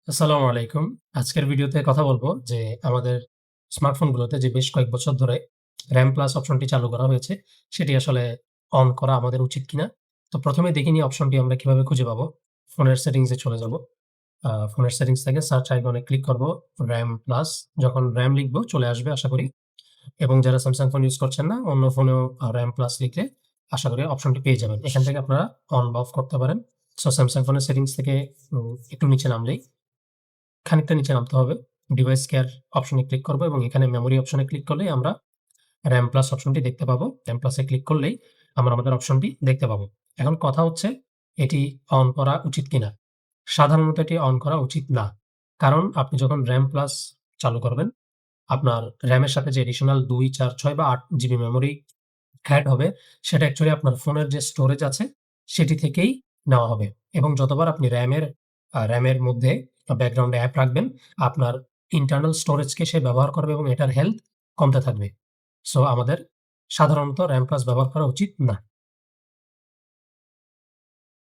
আসসালামু আলাইকুম। আজকের ভিডিওতে কথা বলব যে আমাদের স্মার্টফোনগুলোতে যে বেশ কয়েক বছর ধরে RAM প্লাস অপশনটি চালু করা হয়েছে, সেটি আসলে অন করা আমাদের উচিত কিনা? তো ১ম এ দেখে নিই অপশনটি আমরা কিভাবে খুঁজে পাবো। ফোনের সেটিংস এ চলে যাব। ফোনের সেটিংস থেকে সার্চ আইকনে ক্লিক করব। RAM প্লাস যখন RAM লিখব চলে আসবে আশা করি। এবং যারা Samsung ফোন ইউজ করছেন না, অন্য ফোনেও RAM প্লাস লিখলে আশা করি অপশনটি পেয়ে যাবেন। এখান থেকে আপনারা অন বা অফ করতে পারেন। সো Samsung ফোনের সেটিংস থেকে একটু নিচে নামলেই খানিকটা নিচে নামতে হবে। ডিভাইস কেয়ার অপশনে ক্লিক করব এবং এখানে মেমোরি অপশনে ক্লিক করলেই আমরা RAM প্লাস অপশনটি দেখতে পাবো। RAM প্লাস এ ক্লিক করলেই আমরা আমাদের অপশনটি দেখতে পাবো। এখন কথা হচ্ছে এটি অন করা উচিত কিনা? সাধারণত এটি অন করা উচিত না। কারণ আপনি যখন RAM প্লাস চালু করবেন, আপনার RAM এর সাথে যে এডিশনাল ২, ৪, ৬ বা ৮ জিবি মেমোরি এড হবে, সেটা অ্যাকচুয়ালি আপনার ফোনের যে স্টোরেজ আছে, সেটি থেকেই নেওয়া হবে এবং যতবার আপনি RAM এর মধ্যে ব্যাকগ্রাউন্ডে অ্যাপ রাখবেন, আপনার ইন্টারনাল স্টোরেজকে সে ব্যবহার করবে এবং এটার হেলথ কমতে থাকবে। সো আমাদের সাধারণত RAM প্লাস ব্যবহার করা উচিত না।